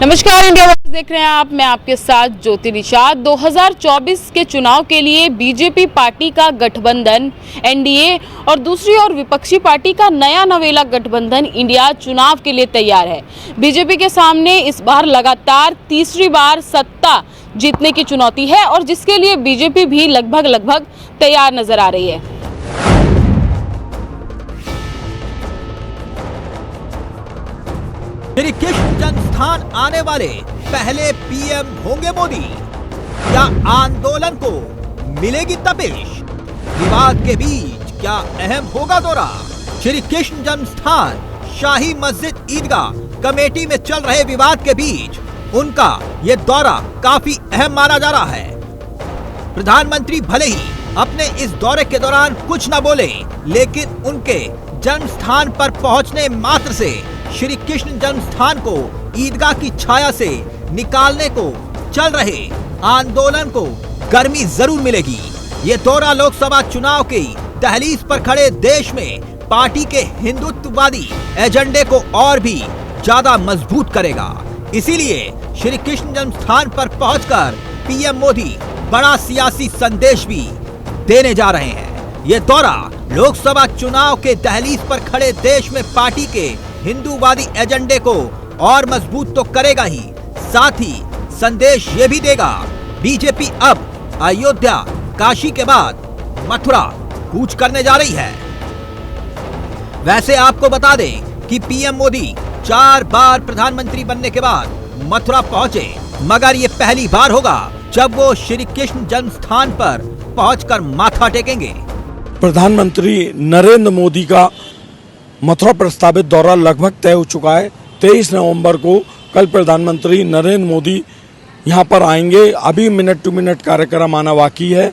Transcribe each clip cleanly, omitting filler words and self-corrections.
नमस्कार, India voice देख रहे हैं आप। मैं आपके साथ ज्योति निषाद। 2024 के चुनाव के लिए बीजेपी पार्टी का गठबंधन एनडीए और दूसरी ओर विपक्षी पार्टी का नया नवेला गठबंधन इंडिया चुनाव के लिए तैयार है। बीजेपी के सामने इस बार लगातार तीसरी बार सत्ता जीतने की चुनौती है और जिसके लिए बीजेपी भी लगभग तैयार नजर आ रही है। श्री कृष्ण जन्मस्थान आने वाले पहले पीएम होंगे मोदी या आंदोलन को मिलेगी तपिश? विवाद के बीच क्या अहम होगा दौरा? श्री कृष्ण जन्मस्थान शाही मस्जिद ईदगाह कमेटी में चल रहे विवाद के बीच उनका ये दौरा काफी अहम माना जा रहा है। प्रधानमंत्री भले ही अपने इस दौरे के दौरान कुछ न बोले, लेकिन उनके जन्म स्थान पर पहुंचने मात्र से श्री कृष्ण जन्मस्थान को ईदगाह की छाया से निकालने को चल रहे आंदोलन को गर्मी जरूर मिलेगी। ये दौरा लोकसभा चुनाव की दहलीज पर खड़े देश में पार्टी के हिंदुत्ववादी एजेंडे को और भी ज्यादा मजबूत करेगा। इसीलिए श्री कृष्ण जन्मस्थान पर पहुंचकर पीएम मोदी बड़ा सियासी संदेश भी देने जा रहे हैं। ये दौरा लोकसभा चुनाव के दहलीज पर खड़े देश में पार्टी के हिंदूवादी एजेंडे को और मजबूत तो करेगा ही, साथ ही संदेश ये भी देगा। बीजेपी अब अयोध्या, काशी के बाद मथुरा कूच करने जा रही है। वैसे आपको बता दें कि पीएम मोदी 4 बार प्रधानमंत्री बनने के बाद मथुरा पहुंचे, मगर ये पहली बार होगा जब वो श्री कृष्ण जन्मस्थान पर पहुंचकर माथा टेकेंगे। प्रधानमंत्री नरेंद्र मोदी का मथुरा प्रस्तावित दौरा लगभग तय हो चुका है। 23 नवंबर को कल प्रधानमंत्री नरेंद्र मोदी यहां पर आएंगे। अभी मिनट टू मिनट कार्यक्रम आना बाकी है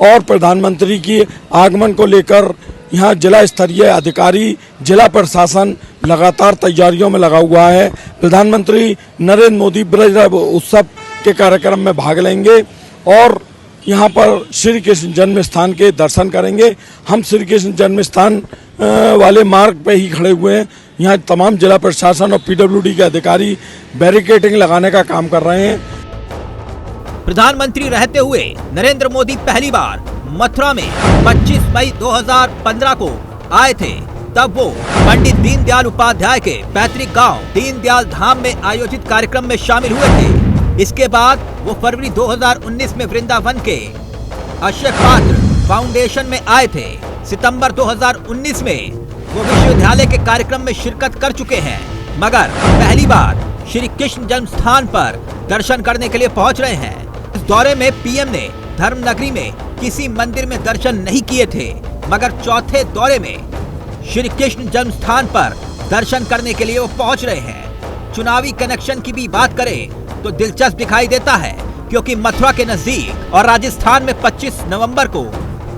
और प्रधानमंत्री की आगमन को लेकर यहां जिला स्तरीय अधिकारी, जिला प्रशासन लगातार तैयारियों में लगा हुआ है। प्रधानमंत्री नरेंद्र मोदी ब्रज उत्सव के कार्यक्रम में भाग लेंगे और यहाँ पर श्री कृष्ण जन्म स्थान के दर्शन करेंगे। हम श्री कृष्ण जन्म स्थान वाले मार्ग पे ही खड़े हुए हैं। यहाँ तमाम जिला प्रशासन और पीडब्ल्यूडी के अधिकारी बैरिकेडिंग लगाने का काम कर रहे हैं। प्रधानमंत्री रहते हुए नरेंद्र मोदी पहली बार मथुरा में 25 मई 2015 को आए थे। तब वो पंडित दीनदयाल उपाध्याय के पैतृक गांव दीनदयाल धाम में आयोजित कार्यक्रम में शामिल हुए थे। इसके बाद वो फरवरी 2019 में वृंदावन के अक्षय पात्र फाउंडेशन में आए थे। सितंबर 2019 में वो विश्वविद्यालय के कार्यक्रम में शिरकत कर चुके हैं, मगर पहली बार श्री कृष्ण जन्मस्थान पर दर्शन करने के लिए पहुंच रहे हैं। इस दौरे में पीएम ने धर्म नगरी में किसी मंदिर में दर्शन नहीं किए थे, मगर चौथे दौरे में श्री कृष्ण जन्मस्थान पर दर्शन करने के लिए वो पहुंच रहे हैं। चुनावी कनेक्शन की भी बात करें तो दिलचस्प दिखाई देता है, क्योंकि मथुरा के नजदीक और राजस्थान में 25 नवंबर को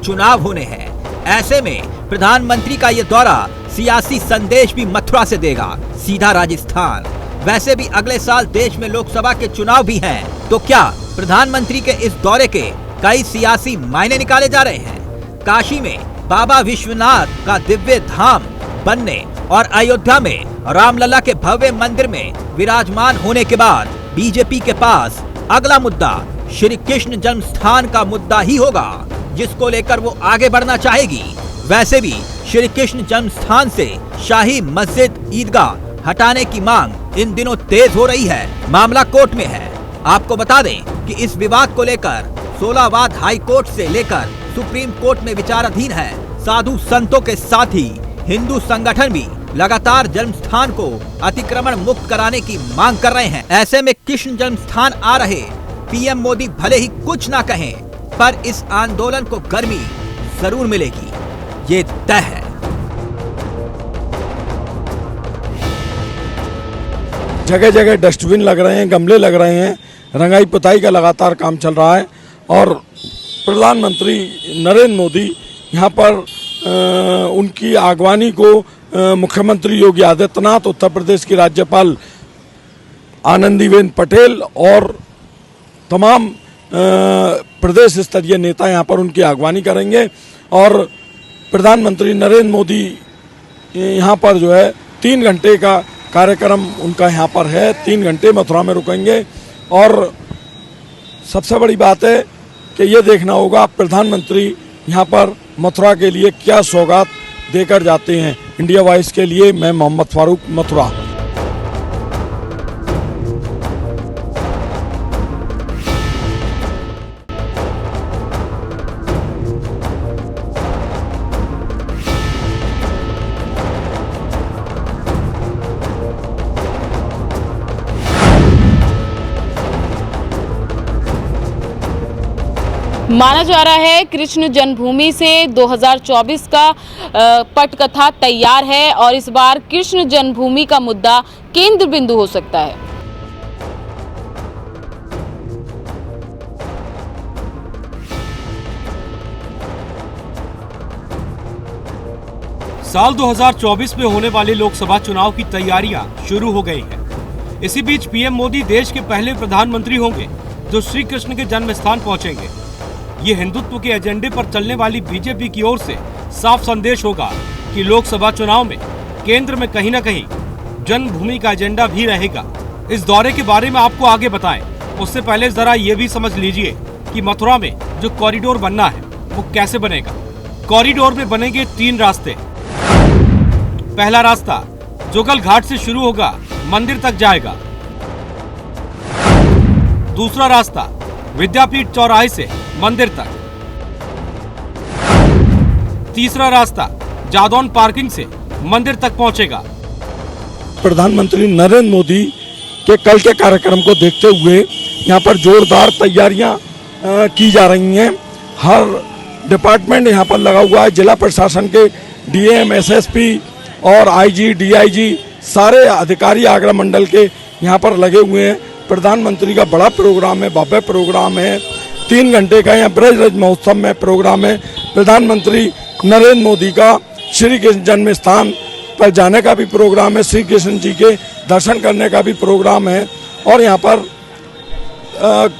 चुनाव होने हैं। ऐसे में प्रधानमंत्री का ये दौरा सियासी संदेश भी मथुरा से देगा, सीधा राजस्थान। वैसे भी अगले साल देश में लोकसभा के चुनाव भी हैं, तो क्या प्रधानमंत्री के इस दौरे के कई सियासी मायने निकाले जा रहे हैं। काशी में बाबा विश्वनाथ का दिव्य धाम बनने और अयोध्या में रामलला के भव्य मंदिर में विराजमान होने के बाद बीजेपी के पास अगला मुद्दा श्री कृष्ण जन्मस्थान का मुद्दा ही होगा, जिसको लेकर वो आगे बढ़ना चाहेगी। वैसे भी श्री कृष्ण जन्मस्थान से शाही मस्जिद ईदगाह हटाने की मांग इन दिनों तेज हो रही है। मामला कोर्ट में है। आपको बता दें कि इस विवाद को लेकर 16 वाद हाई कोर्ट से लेकर सुप्रीम कोर्ट में विचाराधीन है। साधु संतों के साथ ही हिंदू संगठन भी लगातार जन्मस्थान को अतिक्रमण मुक्त कराने की मांग कर रहे हैं। ऐसे में कृष्ण जन्मस्थान आ रहे पीएम मोदी भले ही कुछ ना कहें, पर इस आंदोलन को गर्मी जरूर मिलेगी, ये तय है। जगह जगह डस्टबिन लग रहे हैं, गमले लग रहे हैं, रंगाई पुताई का लगातार काम चल रहा है और प्रधानमंत्री नरेंद्र मोदी यहाँ पर उनकी आगवानी को मुख्यमंत्री योगी आदित्यनाथ, उत्तर प्रदेश की राज्यपाल आनंदीबेन पटेल और तमाम प्रदेश स्तरीय नेता यहाँ पर उनकी आगवानी करेंगे और प्रधानमंत्री नरेंद्र मोदी यहाँ पर जो है 3 घंटे का कार्यक्रम उनका यहाँ पर है। 3 घंटे मथुरा में रुकेंगे और सबसे बड़ी बात है कि ये देखना होगा प्रधानमंत्री यहाँ पर मथुरा के लिए क्या सौगात देकर जाते हैं। इंडिया वॉइस के लिए मैं मोहम्मद फारूक, मथुरा। माना जा रहा है कृष्ण जन्मभूमि से 2024 का पटकथा तैयार है और इस बार कृष्ण जन्मभूमि का मुद्दा केंद्र बिंदु हो सकता है। साल 2024 में होने वाले लोकसभा चुनाव की तैयारियां शुरू हो गई हैं। इसी बीच पीएम मोदी देश के पहले प्रधानमंत्री होंगे जो श्री कृष्ण के जन्म स्थान पहुंचेंगे। ये हिंदुत्व के एजेंडे पर चलने वाली बीजेपी की ओर से साफ संदेश होगा कि लोकसभा चुनाव में केंद्र में कहीं न कहीं जन्मभूमि का एजेंडा भी रहेगा। इस दौरे के बारे में आपको आगे बताएं, उससे पहले जरा ये भी समझ लीजिए कि मथुरा में जो कॉरिडोर बनना है वो कैसे बनेगा। कॉरिडोर में बनेंगे 3 रास्ते। पहला रास्ता जुगल घाट से शुरू होगा, मंदिर तक जाएगा। दूसरा रास्ता विद्यापीठ चौराहे से मंदिर तक। तीसरा रास्ता जादौन पार्किंग से मंदिर तक पहुंचेगा। प्रधानमंत्री नरेंद्र मोदी के कल के कार्यक्रम को देखते हुए यहाँ पर जोरदार तैयारियां की जा रही हैं। हर डिपार्टमेंट यहाँ पर लगा हुआ है। जिला प्रशासन के डीएम, एसएसपी और आईजी, डीआईजी सारे अधिकारी आगरा मंडल के यहाँ पर लगे हुए हैं। प्रधानमंत्री का बड़ा प्रोग्राम है, भव्य प्रोग्राम है। 3 घंटे का यहाँ ब्रज महोत्सव में प्रोग्राम है। प्रधानमंत्री नरेंद्र मोदी का श्री कृष्ण जन्म स्थान पर जाने का भी प्रोग्राम है। श्री कृष्ण जी के दर्शन करने का भी प्रोग्राम है। और यहाँ पर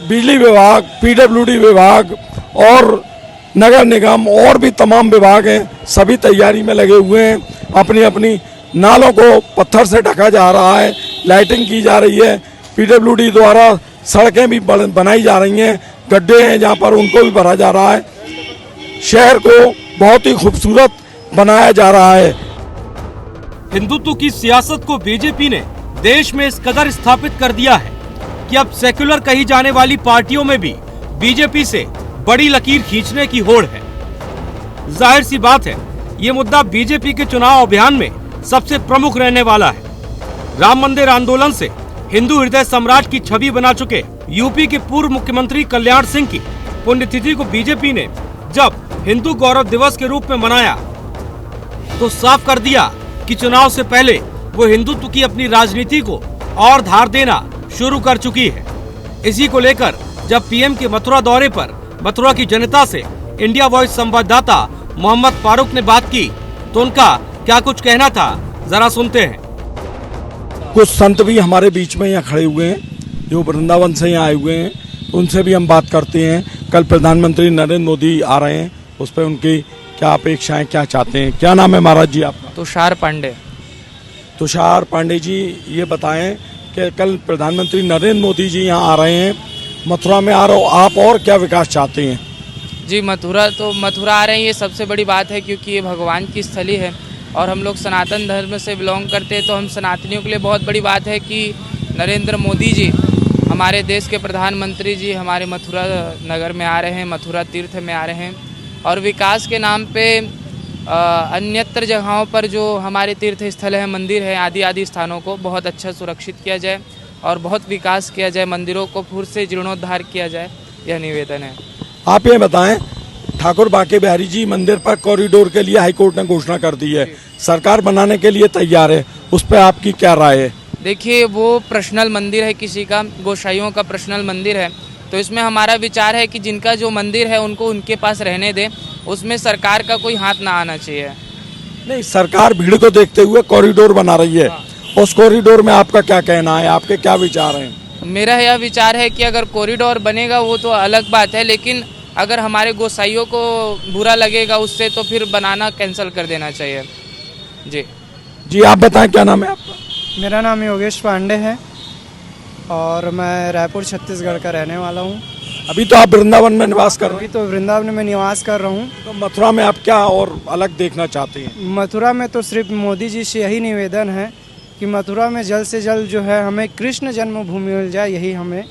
बिजली विभाग, पीडब्ल्यूडी विभाग और नगर निगम और भी तमाम विभाग हैं, सभी तैयारी में लगे हुए हैं। अपनी अपनी नालों को पत्थर से ढका जा रहा है, लाइटिंग की जा रही है। पीडब्ल्यूडी द्वारा सड़कें भी बनाई जा रही हैं, गड्ढे हैं जहाँ पर उनको भी भरा जा रहा है। शहर को बहुत ही खूबसूरत बनाया जा रहा है। हिंदुत्व की सियासत को बीजेपी ने देश में इस कदर स्थापित कर दिया है कि अब सेक्युलर कही जाने वाली पार्टियों में भी बीजेपी से बड़ी लकीर खींचने की होड़ है। जाहिर सी बात है, ये मुद्दा बीजेपी के चुनाव अभियान में सबसे प्रमुख रहने वाला है। राम मंदिर आंदोलन से हिंदू हृदय सम्राट की छवि बना चुके यूपी के पूर्व मुख्यमंत्री कल्याण सिंह की पुण्यतिथि को बीजेपी ने जब हिंदू गौरव दिवस के रूप में मनाया तो साफ कर दिया कि चुनाव से पहले वो हिंदुत्व की अपनी राजनीति को और धार देना शुरू कर चुकी है। इसी को लेकर जब पीएम के मथुरा दौरे पर मथुरा की जनता से इंडिया वॉइस संवाददाता मोहम्मद फारूक ने बात की तो उनका क्या कुछ कहना था, जरा सुनते हैं। कुछ संत भी हमारे बीच में यहाँ खड़े हुए हैं जो वृंदावन से यहाँ आए हुए हैं, उनसे भी हम बात करते हैं। कल प्रधानमंत्री नरेंद्र मोदी आ रहे हैं, उस पर उनकी क्या अपेक्षाएं, क्या चाहते हैं। क्या नाम है महाराज जी आपका? तुषार पांडे। तुषार पांडे जी, ये बताएं कि कल प्रधानमंत्री नरेंद्र मोदी जी यहाँ आ रहे हैं, मथुरा में आ रहे हो आप, और क्या विकास चाहते हैं? जी मथुरा आ रहे हैं, ये सबसे बड़ी बात है क्योंकि ये भगवान की स्थली है और हम लोग सनातन धर्म से बिलोंग करते हैं। तो हम सनातनियों के लिए बहुत बड़ी बात है कि नरेंद्र मोदी जी हमारे देश के प्रधानमंत्री जी हमारे मथुरा नगर में आ रहे हैं, मथुरा तीर्थ में आ रहे हैं। और विकास के नाम पे अन्यत्र जगहों पर जो हमारे तीर्थ स्थल है, मंदिर है, आदि स्थानों को बहुत अच्छा सुरक्षित किया जाए और बहुत विकास किया जाए, मंदिरों को फिर से जीर्णोद्धार किया जाए, यह निवेदन है। आप ये बताएं, ठाकुर बांके बिहारी जी मंदिर पर कॉरिडोर के लिए हाईकोर्ट ने घोषणा कर दी है, सरकार बनाने के लिए तैयार है, उस पर आपकी क्या राय है? देखिए, वो पर्सनल मंदिर है किसी का, गोसाइयों का पर्सनल मंदिर है, तो इसमें हमारा विचार है कि जिनका जो मंदिर है उनको उनके पास रहने दें, उसमें सरकार का कोई हाथ ना आना चाहिए। नहीं, सरकार भीड़ को देखते हुए कॉरिडोर बना रही है, उस कॉरिडोर में आपका क्या कहना है, आपके क्या विचार हैं? मेरा यह विचार है कि अगर कॉरिडोर बनेगा वो तो अलग बात है, लेकिन अगर हमारे गोसाइयों को बुरा लगेगा उससे तो फिर बनाना कैंसिल कर देना चाहिए। जी जी, आप बताएं क्या नाम है आपका? मेरा नाम योगेश पांडे है और मैं रायपुर छत्तीसगढ़ का रहने वाला हूँ। अभी तो आप वृंदावन में निवास कर रहे अभी तो वृंदावन में निवास कर रहा हूँ। हैं, तो मथुरा में आप क्या और अलग देखना चाहते हैं? मथुरा में तो सिर्फ मोदी जी से यही निवेदन है कि मथुरा में जल्द से जल्द जो है हमें कृष्ण जन्मभूमि मिल जाए, यही हमें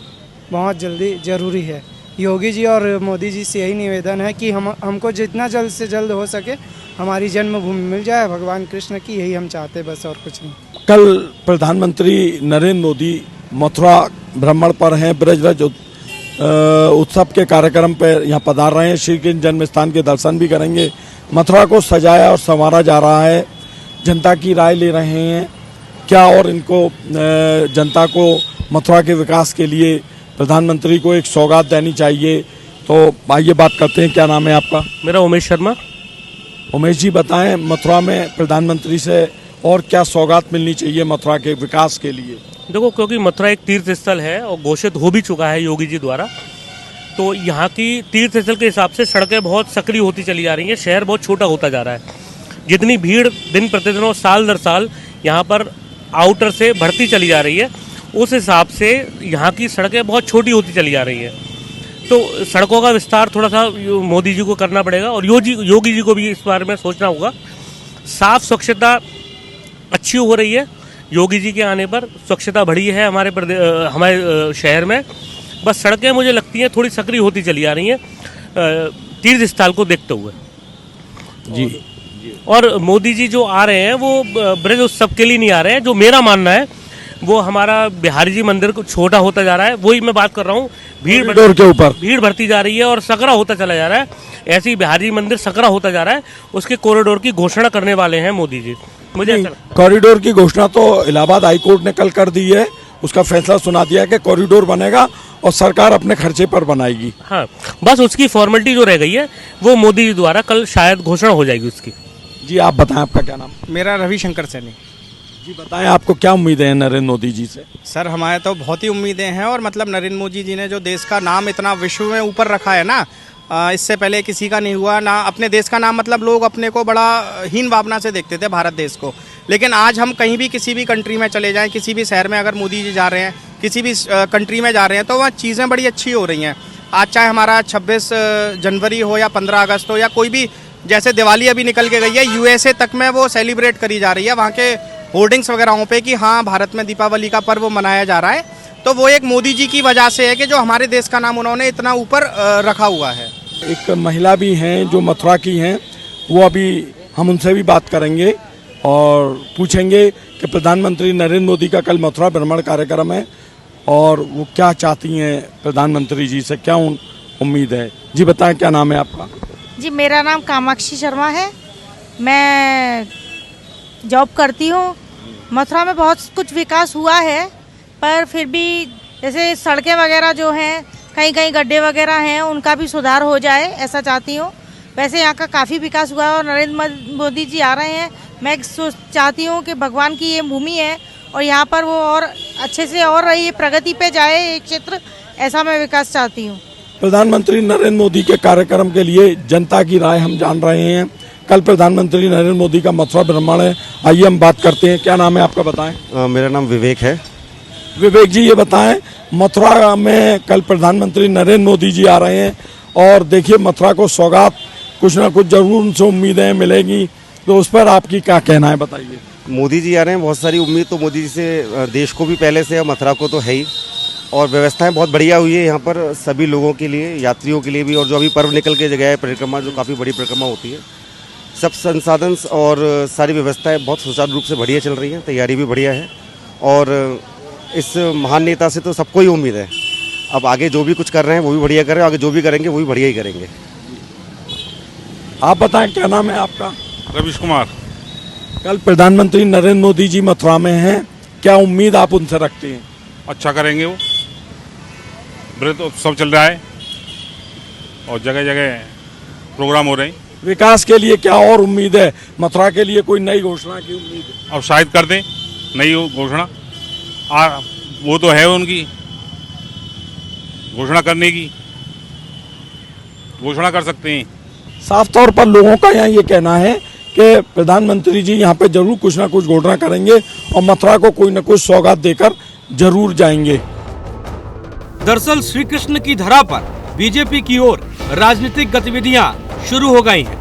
बहुत जल्दी ज़रूरी है। योगी जी और मोदी जी से यही निवेदन है कि हमको जितना जल्द से जल्द हो सके हमारी जन्मभूमि मिल जाए भगवान कृष्ण की, यही हम चाहते बस, और कुछ नहीं। कल प्रधानमंत्री नरेंद्र मोदी मथुरा भ्रमण पर हैं, ब्रजरज उत्सव के कार्यक्रम पर यहाँ पधार रहे हैं। श्री कृष्ण जन्म स्थान के दर्शन भी करेंगे। मथुरा को सजाया और संवारा जा रहा है, जनता की राय ले रहे हैं क्या, और इनको जनता को मथुरा के विकास के लिए प्रधानमंत्री को एक सौगात देनी चाहिए। तो आइए बात करते हैं। क्या नाम है आपका? मेरा उमेश शर्मा। उमेश जी बताएं, मथुरा में प्रधानमंत्री से और क्या सौगात मिलनी चाहिए मथुरा के विकास के लिए? देखो, क्योंकि मथुरा एक तीर्थ स्थल है और घोषित हो भी चुका है योगी जी द्वारा, तो यहाँ की तीर्थ स्थल के हिसाब से सड़कें बहुत सक्रिय होती चली जा रही हैं। शहर बहुत छोटा होता जा रहा है। जितनी भीड़ दिन प्रतिदिन और साल दर साल यहाँ पर आउटर से बढ़ती चली जा रही है, उस हिसाब से यहाँ की सड़कें बहुत छोटी होती चली जा रही हैं। तो सड़कों का विस्तार थोड़ा सा मोदी जी को करना पड़ेगा और योगी जी को भी इस बारे में सोचना होगा। साफ स्वच्छता अच्छी हो रही है, योगी जी के आने पर स्वच्छता बढ़ी है हमारे शहर में। बस सड़कें मुझे लगती हैं थोड़ी सक्रिय होती चली आ रही हैं तीर्थ स्थल को देखते हुए जी। और मोदी जी जो आ रहे हैं वो ब्रज उत्सव के लिए नहीं आ रहे हैं। जो मेरा मानना है वो हमारा बिहारी जी मंदिर को छोटा होता जा रहा है, वही मैं बात कर रहा हूँ। कॉरिडोर के ऊपर भीड़ बढ़ती जा रही है और सकरा होता चला जा रहा है। ऐसे ही बिहारी मंदिर सकरा होता जा रहा है, उसके कॉरिडोर की घोषणा करने वाले हैं मोदी जी। मुझे कॉरिडोर की घोषणा तो इलाहाबाद हाईकोर्ट ने कल कर दी है। उसका फैसला सुना दिया है कि कॉरिडोर बनेगा और सरकार अपने खर्चे पर बनाएगी। हाँ, बस उसकी फॉर्मेलिटी जो रह गई है वो मोदी जी द्वारा कल शायद घोषणा हो जाएगी उसकी। जी आप बताएं, आपका क्या नाम? मेरा रविशंकर सैनी। जी बताएं, आपको क्या उम्मीदें हैं नरेंद्र मोदी जी से? सर हमारे तो बहुत ही उम्मीदें हैं, और मतलब नरेंद्र मोदी जी ने जो देश का नाम इतना विश्व में ऊपर रखा है ना, इससे पहले किसी का नहीं हुआ ना। अपने देश का नाम मतलब लोग अपने को बड़ा हीन भावना से देखते थे भारत देश को, लेकिन आज हम कहीं भी किसी भी कंट्री में चले जाएं, किसी भी शहर में अगर मोदी जी जा रहे हैं, किसी भी कंट्री में जा रहे हैं, तो वहाँ चीज़ें बड़ी अच्छी हो रही हैं। आज चाहे हमारा 26 जनवरी हो या 15 अगस्त हो या कोई भी, जैसे दिवाली अभी निकल के गई है, यूएसए तक में वो सेलिब्रेट करी जा रही है वहाँ के होर्डिंग्स वगैरह पे कि हाँ भारत में दीपावली का पर्व मनाया जा रहा है। तो वो एक मोदी जी की वजह से है कि जो हमारे देश का नाम उन्होंने इतना ऊपर रखा हुआ है। एक महिला भी हैं जो मथुरा की हैं, वो अभी हम उनसे भी बात करेंगे और पूछेंगे कि प्रधानमंत्री नरेंद्र मोदी का कल मथुरा भ्रमण कार्यक्रम है और वो क्या चाहती हैं प्रधानमंत्री जी से, क्या उम्मीद है। जी बताएं, क्या नाम है आपका? जी मेरा नाम कामाक्षी शर्मा है। मैं जॉब करती हूँ। मथुरा में बहुत कुछ विकास हुआ है, पर फिर भी जैसे सड़कें वगैरह जो हैं, कहीं कहीं गड्ढे वगैरह हैं, उनका भी सुधार हो जाए, ऐसा चाहती हूँ। वैसे यहाँ का काफ़ी विकास हुआ है और नरेंद्र मोदी जी आ रहे हैं। मैं चाहती हूँ कि भगवान की ये भूमि है और यहाँ पर वो और अच्छे से और ये प्रगति पे जाए ये क्षेत्र, ऐसा मैं विकास चाहती हूँ। प्रधानमंत्री नरेंद्र मोदी के कार्यक्रम के लिए जनता की राय हम जान रहे हैं। कल प्रधानमंत्री नरेंद्र मोदी का मथुरा भ्रमण है, आइए हम बात करते हैं। क्या नाम है आपका, बताएं? मेरा नाम विवेक है। विवेक जी ये बताएं, मथुरा में कल प्रधानमंत्री नरेंद्र मोदी जी आ रहे हैं और देखिए मथुरा को सौगात कुछ ना कुछ जरूर उनसे उम्मीदें मिलेगी, तो उस पर आपकी क्या कहना है, बताइए। मोदी जी आ रहे हैं, बहुत सारी उम्मीद तो मोदी जी से देश को भी पहले से, मथुरा को तो है ही, और व्यवस्थाएं बहुत बढ़िया हुई है यहाँ पर सभी लोगों के लिए, यात्रियों के लिए भी। और जो अभी पर्व निकल के जगह है परिक्रमा, जो काफ़ी बड़ी परिक्रमा होती है, सब संसाधन और सारी व्यवस्थाएं बहुत सुचारू रूप से बढ़िया चल रही हैं, तैयारी भी बढ़िया है। और इस महान नेता से तो सबको ही उम्मीद है। अब आगे जो भी कुछ कर रहे हैं वो भी बढ़िया कर रहे हैं, आगे जो भी करेंगे वो भी बढ़िया ही करेंगे। आप बताएं, क्या नाम है आपका? रवीश कुमार। कल प्रधानमंत्री नरेंद्र मोदी जी मथुरा में हैं, क्या उम्मीद आप उनसे रखते हैं? अच्छा करेंगे वो। व्रत उत्सव चल रहा है और जगह जगह प्रोग्राम हो रहे हैं। विकास के लिए क्या और उम्मीद है? मथुरा के लिए कोई नई घोषणा की उम्मीद है? अब शायद कर दें नई घोषणा। वो तो है उनकी घोषणा करने की, घोषणा कर सकते हैं। साफ तौर पर लोगों का यहाँ ये कहना है कि प्रधानमंत्री जी यहाँ पे जरूर कुछ ना कुछ घोषणा करेंगे और मथुरा को कोई ना कुछ सौगात देकर जरूर जाएंगे। दरअसल श्री कृष्ण की धरा पर बीजेपी की ओर राजनीतिक गतिविधियां शुरू हो गई हैं।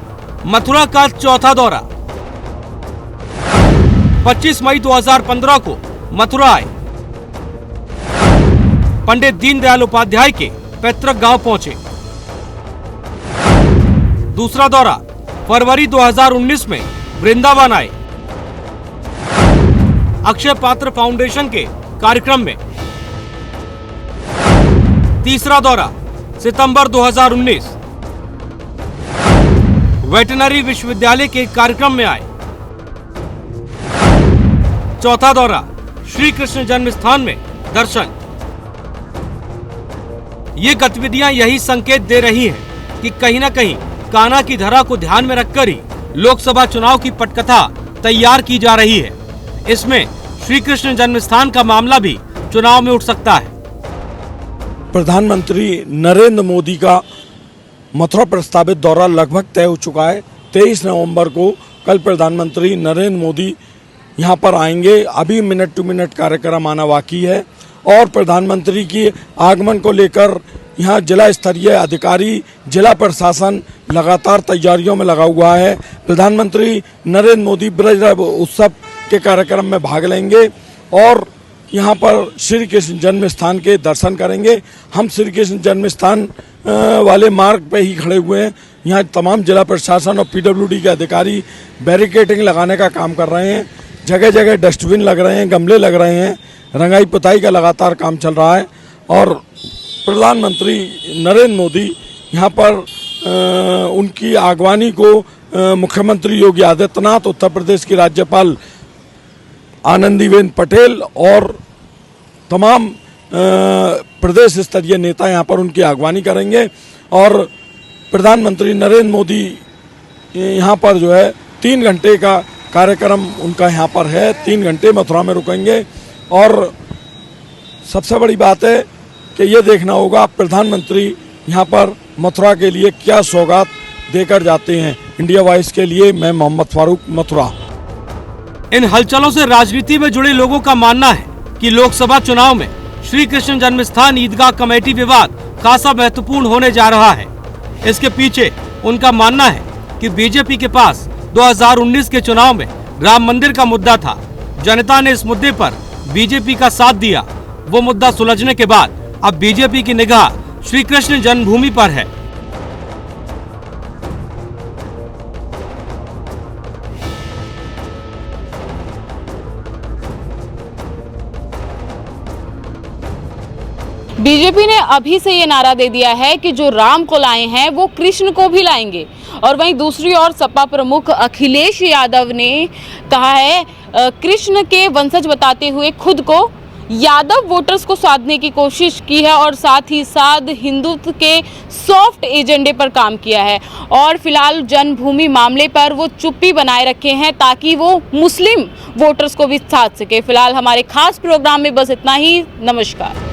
मथुरा का चौथा दौरा 25 मई 2015 को मथुरा आए, पंडित दीनदयाल उपाध्याय के पैतृक गांव पहुंचे। दूसरा दौरा फरवरी 2019 में वृंदावन आए, अक्षय पात्र फाउंडेशन के कार्यक्रम में। तीसरा दौरा सितंबर 2019 वेटनरी विश्वविद्यालय के कार्यक्रम में आए। चौथा दौरा श्री कृष्ण जन्म स्थान में दर्शन। ये गतिविधियां यही संकेत दे रही हैं कि कहीं न कहीं कान्हा की धरा को ध्यान में रखकर ही लोकसभा चुनाव की पटकथा तैयार की जा रही है। इसमें श्री कृष्ण जन्म स्थान का मामला भी चुनाव में उठ सकता है। प्रधानमंत्री नरेंद्र मोदी का मथुरा प्रस्तावित दौरा लगभग तय हो चुका है। 23 नवंबर को कल प्रधानमंत्री नरेंद्र मोदी यहाँ पर आएंगे। अभी मिनट टू मिनट कार्यक्रम आना बाकी है और प्रधानमंत्री की आगमन को लेकर यहाँ जिला स्तरीय अधिकारी, जिला प्रशासन लगातार तैयारियों में लगा हुआ है। प्रधानमंत्री नरेंद्र मोदी ब्रज उत्सव के कार्यक्रम में भाग लेंगे और यहाँ पर श्री कृष्ण जन्म स्थान के दर्शन करेंगे। हम श्री कृष्ण जन्म स्थान वाले मार्ग पे ही खड़े हुए हैं। यहाँ तमाम जिला प्रशासन और पीडब्ल्यूडी के अधिकारी बैरिकेडिंग लगाने का काम कर रहे हैं। जगह जगह डस्टबिन लग रहे हैं, गमले लग रहे हैं, रंगाई पुताई का लगातार काम चल रहा है और प्रधानमंत्री नरेंद्र मोदी यहाँ पर उनकी आगवानी को मुख्यमंत्री योगी आदित्यनाथ, उत्तर प्रदेश की राज्यपाल आनंदीबेन पटेल और तमाम प्रदेश स्तरीय नेता यहाँ पर उनकी आगवानी करेंगे और प्रधानमंत्री नरेंद्र मोदी यहाँ पर जो है 3 घंटे का कार्यक्रम उनका यहाँ पर है। 3 घंटे मथुरा में रुकेंगे और सबसे बड़ी बात है कि ये देखना होगा प्रधानमंत्री यहाँ पर मथुरा के लिए क्या सौगात देकर जाते हैं। इंडिया वॉइस के लिए मैं मोहम्मद फारूक, मथुरा। इन हलचलों से राजनीति में जुड़े लोगों का मानना है कि लोकसभा चुनाव में श्री कृष्ण जन्म स्थान ईदगाह कमेटी विवाद खासा महत्वपूर्ण होने जा रहा है। इसके पीछे उनका मानना है कि बीजेपी के पास 2019 के चुनाव में राम मंदिर का मुद्दा था। जनता ने इस मुद्दे पर बीजेपी का साथ दिया। वो मुद्दा सुलझने के बाद अब बीजेपी की निगाह श्री कृष्ण जन्मभूमि पर है। बीजेपी ने अभी से ये नारा दे दिया है कि जो राम को लाए हैं वो कृष्ण को भी लाएंगे। और वहीं दूसरी ओर सपा प्रमुख अखिलेश यादव ने कहा है कृष्ण के वंशज बताते हुए खुद को यादव वोटर्स को साधने की कोशिश की है और साथ ही साथ हिंदुत्व के सॉफ्ट एजेंडे पर काम किया है और फिलहाल जन्मभूमि मामले पर वो चुप्पी बनाए रखे हैं ताकि वो मुस्लिम वोटर्स को भी साध सके। फिलहाल हमारे खास प्रोग्राम में बस इतना ही। नमस्कार।